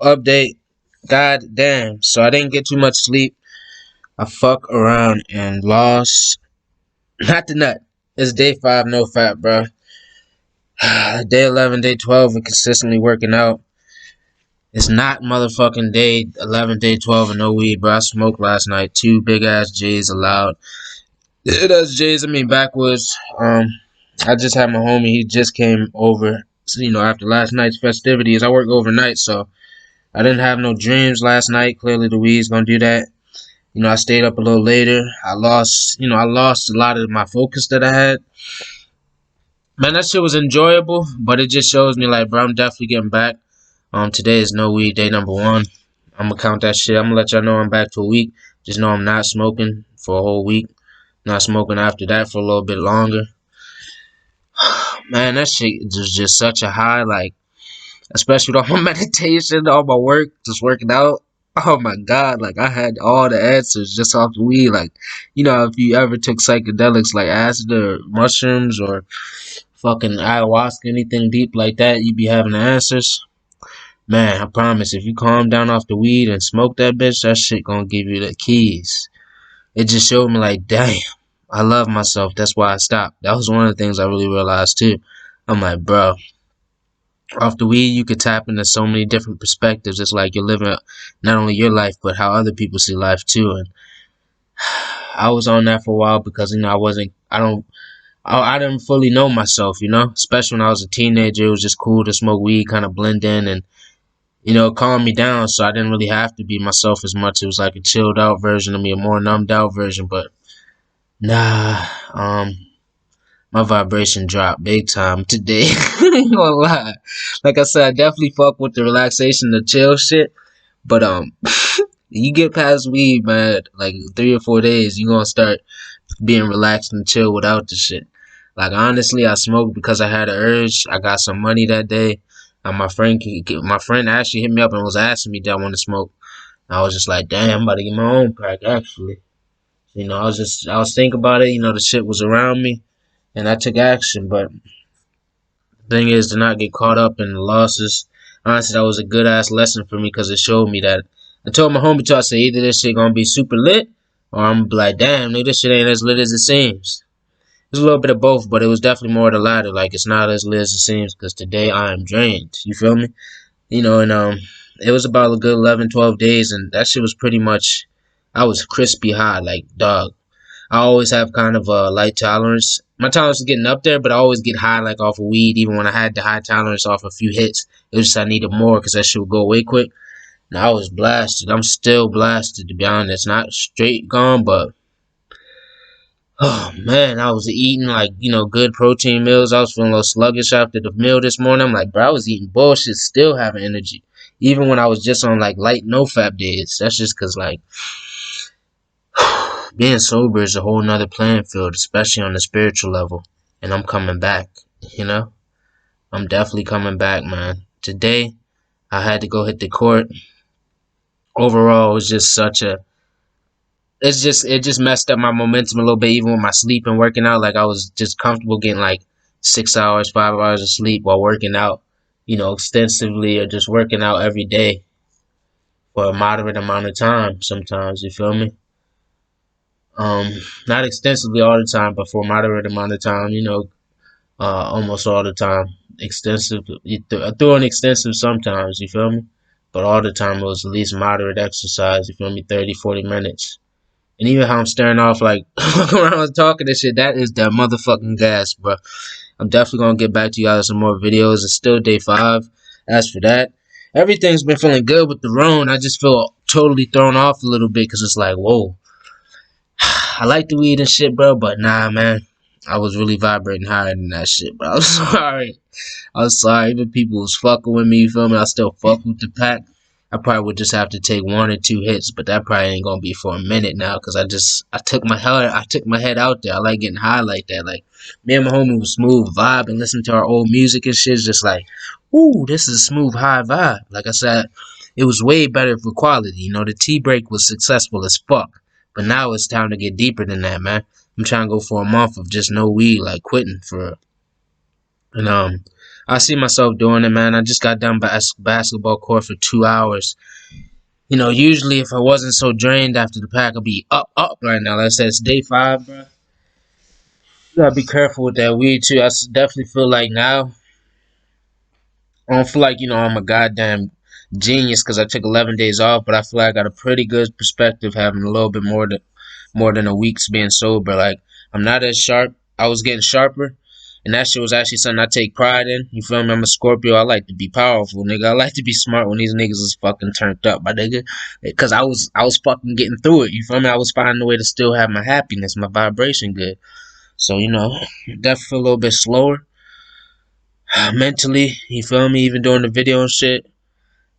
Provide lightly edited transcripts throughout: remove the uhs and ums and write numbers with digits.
Update. God damn. So I didn't get too much sleep. I fuck around and lost. Not the nut. It's day 5, no fat, bro. Day 11, day 12, and consistently working out. It's not motherfucking day 11, day 12, and no weed, bro. I smoked last night. 2 big ass J's allowed. That's J's, I mean, backwoods. I just had my homie. He just came over. So, after last night's festivities, I work overnight, so I didn't have no dreams last night. Clearly, the weed's gonna do that. I stayed up a little later. I lost a lot of my focus that I had. Man, that shit was enjoyable, but it just shows me like, bro, I'm definitely getting back. Today is no weed day number 1. I'm gonna count that shit. I'm gonna let y'all know I'm back to a week. Just know I'm not smoking for a whole week. Not smoking after that for a little bit longer. Man, that shit was just such a high, like, especially with all my meditation, all my work, just working out. Oh my god, like I had all the answers just off the weed. Like, if you ever took psychedelics like acid or mushrooms or fucking ayahuasca, anything deep like that, you'd be having the answers. Man, I promise, if you calm down off the weed and smoke that bitch, that shit gonna give you the keys. It just showed me like, damn, I love myself. That's why I stopped. That was one of the things I really realized too. I'm like, bro, off the weed, you could tap into so many different perspectives. It's like you're living not only your life, but how other people see life too. And I was on that for a while because I didn't fully know myself. Especially when I was a teenager, it was just cool to smoke weed, kind of blend in, and calm me down. So I didn't really have to be myself as much. It was like a chilled out version of me, a more numbed out version. But nah, my vibration dropped big time today. Ain't gonna lie. Like I said, I definitely fuck with the relaxation, the chill shit. But you get past weed, man, like 3 or 4 days, you gonna start being relaxed and chill without the shit. Like honestly, I smoked because I had an urge. I got some money that day. And my friend actually hit me up and was asking me, did I want to smoke? And I was just like, damn, I'm about to get my own pack actually. I was thinking about it. The shit was around me, and I took action. But the thing is to not get caught up in the losses. Honestly, that was a good ass lesson for me because it showed me that. I told my homie, I said, either this shit gonna be super lit, or I'm gonna be like, damn, nigga, this shit ain't as lit as it seems. It's a little bit of both, but it was definitely more the latter. Like, it's not as lit as it seems because today I am drained. You feel me? And it was about a good 11, 12 days, and that shit was pretty much, I was crispy high, like, dog. I always have kind of a light tolerance. My tolerance is getting up there, but I always get high, like, off of weed, even when I had the high tolerance off a few hits. It was just I needed more because that shit would go away quick. Now I was blasted. I'm still blasted, to be honest. Not straight gone, but oh man, I was eating like, good protein meals. I was feeling a little sluggish after the meal this morning. I'm like, bro, I was eating bullshit, still having energy. Even when I was just on like light no fap days. That's just cause like being sober is a whole nother playing field, especially on the spiritual level. And I'm coming back, I'm definitely coming back, man. Today I had to go hit the court. Overall, it was just it just messed up my momentum a little bit, even with my sleep and working out. Like I was just comfortable getting like 6 hours, 5 hours of sleep while working out, extensively, or just working out every day for a moderate amount of time sometimes, you feel me? Not extensively all the time, but for a moderate amount of time, almost all the time. Extensive, through an extensive sometimes, you feel me? But all the time it was at least moderate exercise, you feel me? 30, 40 minutes. And even how I'm staring off, like, around talking this shit, that is that motherfucking gas, bro. I'm definitely gonna get back to you guys with some more videos. It's still day 5. As for that, everything's been feeling good with the roan. I just feel totally thrown off a little bit because it's like, whoa. I like the weed and shit, bro, but nah, man. I was really vibrating higher than that shit, bro. I'm sorry. I'm sorry. Even people was fucking with me, you feel me? I still fuck with the pack. I probably would just have to take 1 or 2 hits, but that probably ain't gonna be for a minute now, cause I took my head out there. I like getting high like that. Like me and my homie was smooth vibe and listening to our old music and shit. It's just like, ooh, this is a smooth high vibe. Like I said, it was way better for quality. The tea break was successful as fuck, but now it's time to get deeper than that, man. I'm trying to go for a month of just no weed, like quitting for real. And I see myself doing it, man. I just got done basketball court for 2 hours. Usually if I wasn't so drained after the pack, I'd be up right now. Like I said, it's day 5, bro. You gotta be careful with that weed too. Definitely feel like now I don't feel like I'm a goddamn genius because I took 11 days off, but I feel like I got a pretty good perspective having a little bit more than a week's being sober. Like I'm not as sharp. I was getting sharper, and that shit was actually something I take pride in. You feel me? I'm a Scorpio. I like to be powerful, nigga. I like to be smart when these niggas is fucking turned up, my nigga. Because I was fucking getting through it. You feel me? I was finding a way to still have my happiness, my vibration good. So definitely feel a little bit slower mentally. You feel me? Even doing the video and shit.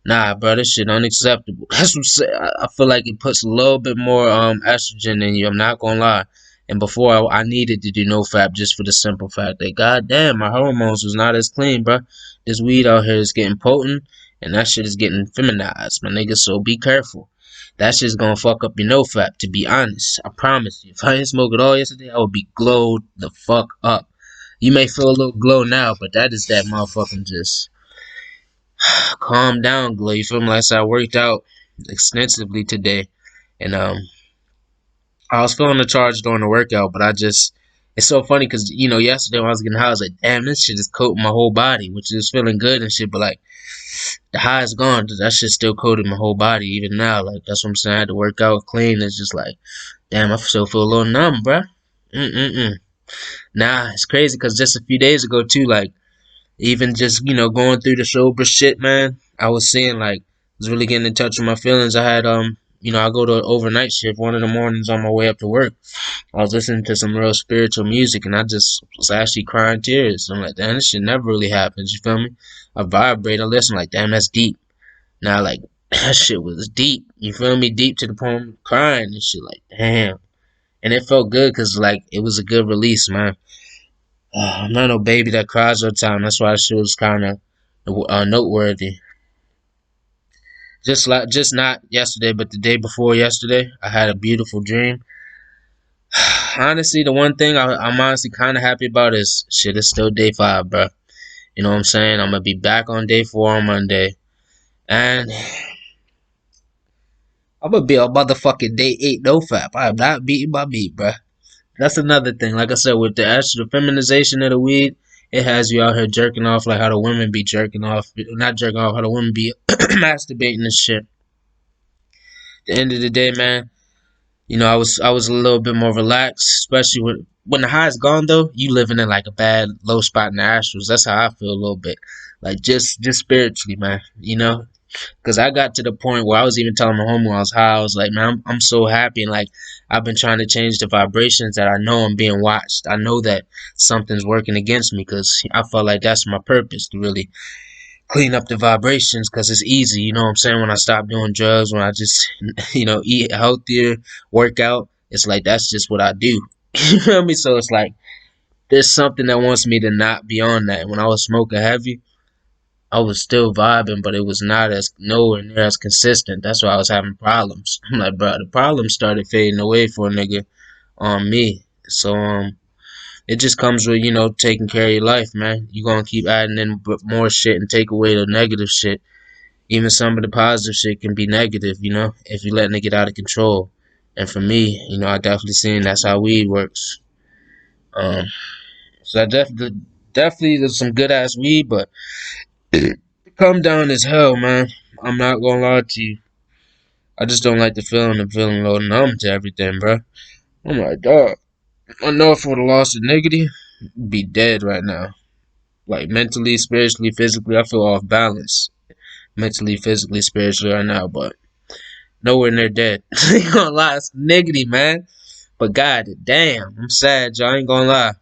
Nah, bro, this shit unacceptable. That's what I'm saying. I feel like it puts a little bit more estrogen in you. I'm not gonna lie. And before I needed to do no fap just for the simple fact that goddamn my hormones was not as clean, bro. This weed out here is getting potent, and that shit is getting feminized, my nigga. So be careful. That shit's gonna fuck up your no fap. To be honest, I promise you. If I didn't smoke it all yesterday, I would be glowed the fuck up. You may feel a little glow now, but that is that motherfucking just calm down glow. You feel me? Like I said, I worked out extensively today, and I was feeling the charge during the workout, but it's so funny because yesterday when I was getting high, I was like, damn, this shit is coating my whole body, which is feeling good and shit. But like the high is gone, that shit still coated my whole body even now. Like that's what I'm saying. I had to work out clean. It's just like, damn, I still feel a little numb, bruh. Nah, it's crazy because just a few days ago too, like. Even just, going through the sober shit, man, I was seeing like was really getting in touch with my feelings. I had I go to an overnight shift one of the mornings on my way up to work. I was listening to some real spiritual music and I just was actually crying tears. I'm like, damn, this shit never really happens, you feel me? I vibrate, I listen like, damn, that's deep. Now like that shit was deep, you feel me? Deep to the point of crying and shit like, damn. And it felt good because like it was a good release, man. I'm not no baby that cries all the time. That's why she was kind of noteworthy. Just not yesterday, but the day before yesterday, I had a beautiful dream. Honestly, the one thing I'm honestly kind of happy about is shit. It's still day 5, bro. You know what I'm saying? I'm gonna be back on day 4 on Monday, and I'm gonna be on motherfucking day 8 no fap. I'm not beating my meat, bro. That's another thing. Like I said, with the feminization of the weed, it has you out here jerking off like how the women be jerking off. Not jerking off, how the women be masturbating and shit. At the end of the day, man, I was a little bit more relaxed, especially when the high is gone though, you living in like a bad low spot in the astrals. That's how I feel a little bit. Like just spiritually, man. Because I got to the point where I was even telling my homie when I was high, I was like, man, I'm so happy. And like, I've been trying to change the vibrations that I know I'm being watched. I know that something's working against me because I felt like that's my purpose to really clean up the vibrations because it's easy. You know what I'm saying? When I stop doing drugs, when I just, eat healthier, work out, it's like that's just what I do. You feel me? So it's like, there's something that wants me to not be on that. When I was smoking heavy, I was still vibing, but it was not as nowhere near as consistent. That's why I was having problems. I'm like, bro, the problems started fading away for a nigga on me. So it just comes with taking care of your life, man. You gonna keep adding in more shit and take away the negative shit. Even some of the positive shit can be negative, if you letting it get out of control. And for me, I definitely seen that's how weed works. Um, so I definitely there's some good ass weed, but come down as hell, man. I'm not gonna lie to you. I just don't like the feeling of feeling a little numb to everything, bro. Oh my god. I know if I would've lost the niggity, I'd be dead right now. Like mentally, spiritually, physically, I feel off balance. Mentally, physically, spiritually right now, but nowhere near dead. I ain't gonna lie, it's niggity, man. But god damn, I'm sad, y'all. I ain't gonna lie.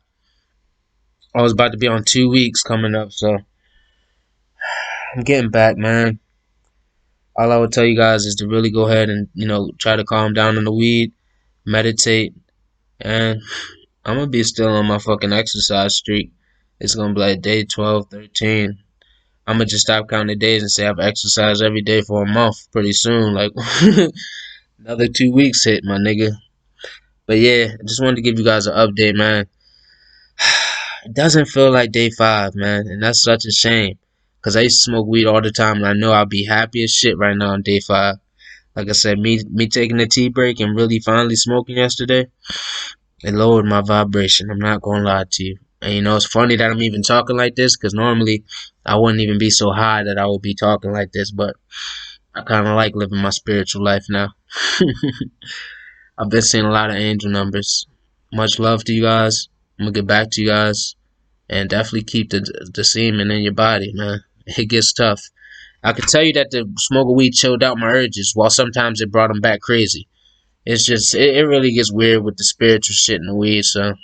I was about to be on 2 weeks coming up, so I'm getting back, man. All I would tell you guys is to really go ahead and, try to calm down on the weed, meditate, and I'm gonna be still on my fucking exercise streak. It's gonna be like day 12, 13. I'm gonna just stop counting the days and say I've exercised every day for a month pretty soon. Like, another 2 weeks hit, my nigga. But yeah, I just wanted to give you guys an update, man. it doesn't feel like day 5, man, and that's such a shame. Cause I used to smoke weed all the time, and I know I'll be happy as shit right now on day 5. Like I said, me taking a tea break and really finally smoking yesterday, it lowered my vibration. I'm not gonna lie to you. And you know, it's funny that I'm even talking like this, cause normally I wouldn't even be so high that I would be talking like this. But I kind of like living my spiritual life now. I've been seeing a lot of angel numbers. Much love to you guys. I'm gonna get back to you guys, and definitely keep the semen in your body, man. It gets tough. I can tell you that the smoke of weed chilled out my urges, while sometimes it brought them back crazy. It's just it really gets weird with the spiritual shit in the weed. So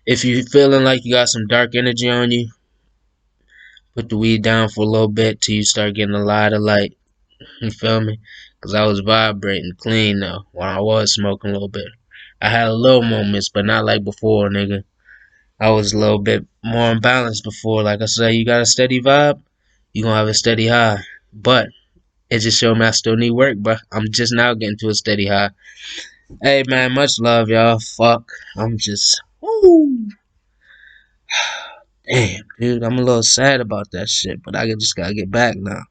if you feeling like you got some dark energy on you, put the weed down for a little bit till you start getting a lot of light. You feel me? Cause I was vibrating clean though while I was smoking a little bit. I had a little moments, but not like before, nigga. I was a little bit more unbalanced before. Like I said, you got a steady vibe, you gonna have a steady high. But it just showed me I still need work, but I'm just now getting to a steady high. Hey man, much love, y'all. Fuck. I'm just woo. Damn, dude, I'm a little sad about that shit, but I just gotta get back now.